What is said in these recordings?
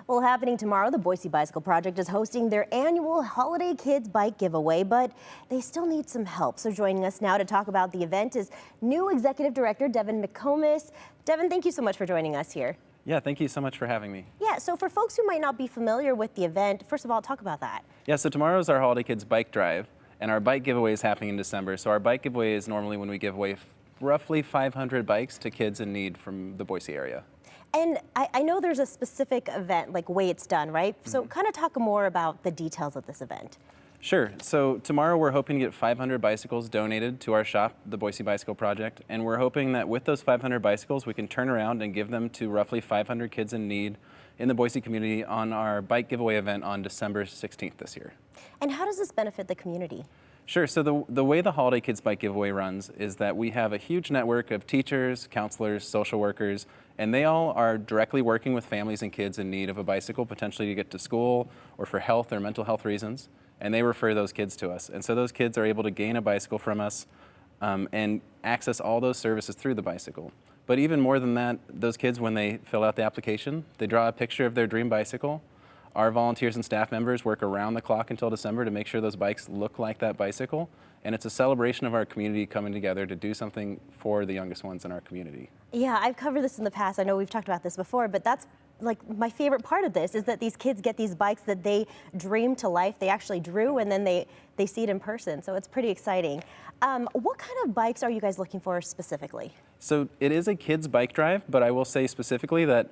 Well, happening tomorrow, the Boise Bicycle Project is hosting their annual Holiday Kids Bike Giveaway, but they still need some help. So joining us now to talk about the event is new Executive Director Devin McComas. Devin, thank you so much for joining us here. Yeah, thank you so much for having me. Yeah, so for folks who might not be familiar with the event, first of all, talk about that. Yeah, so tomorrow is our Holiday Kids Bike Drive, and our bike giveaway is happening in December. So our bike giveaway is normally when we give away roughly 500 bikes to kids in need from the Boise area. And I know there's a specific event, like way it's done, right? So kind of talk more about the details of this event. Sure. So tomorrow we're hoping to get 500 bicycles donated to our shop, the Boise Bicycle Project, and we're hoping that with those 500 bicycles we can turn around and give them to roughly 500 kids in need in the Boise community on our bike giveaway event on December 16th this year. And how does this benefit the community? Sure. So the way the Holiday Kids Bike Giveaway runs is that we have a huge network of teachers, counselors, social workers, and they all are directly working with families and kids in need of a bicycle, potentially to get to school or for health or mental health reasons, and they refer those kids to us. And so those kids are able to gain a bicycle from us and access all those services through the bicycle. But even more than that, those kids, when they fill out the application, they draw a picture of their dream bicycle. Our volunteers and staff members work around the clock until December to make sure those bikes look like that bicycle. And it's a celebration of our community coming together to do something for the youngest ones in our community. Yeah, I've covered this in the past. I know we've talked about this before, but that's like my favorite part of this is that these kids get these bikes that they dreamed to life. They actually drew, and then they see it in person. So it's pretty exciting. What kind of bikes are you guys looking for specifically? So it is a kids bike drive, but I will say specifically that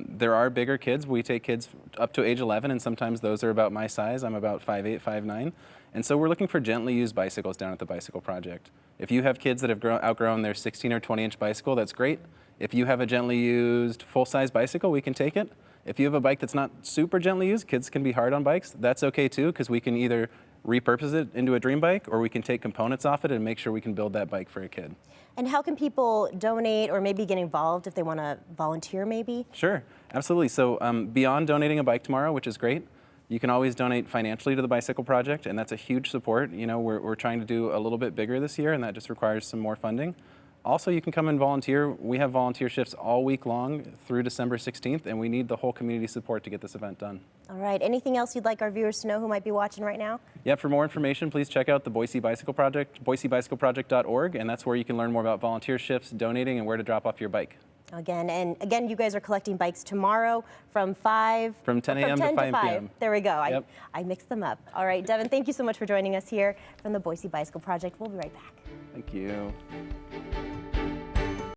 there are bigger kids. We take kids up to age 11, and sometimes those are about my size. I'm about 5'8", 5'9". And so we're looking for gently used bicycles down at the Bicycle Project. If you have kids that have outgrown their 16 or 20-inch bicycle, that's great. If you have a gently used full-size bicycle, we can take it. If you have a bike that's not super gently used, kids can be hard on bikes, that's okay too, because we can either repurpose it into a dream bike or we can take components off it and make sure we can build that bike for a kid. And how can people donate or maybe get involved if they want to volunteer maybe? Sure, absolutely. So beyond donating a bike tomorrow, which is great, you can always donate financially to the Bicycle Project, and that's a huge support. You know, we're trying to do a little bit bigger this year, and that just requires some more funding. Also, you can come and volunteer. We have volunteer shifts all week long through December 16th, and we need the whole community support to get this event done. All right, anything else you'd like our viewers to know who might be watching right now? Yeah, for more information, please check out the Boise Bicycle Project, boisebicycleproject.org, and that's where you can learn more about volunteer shifts, donating, and where to drop off your bike. Again, you guys are collecting bikes tomorrow from 10 a.m. to 5 p.m. There we go. Yep. I mixed them up. All right, Devin, thank you so much for joining us here from the Boise Bicycle Project. We'll be right back. Thank you.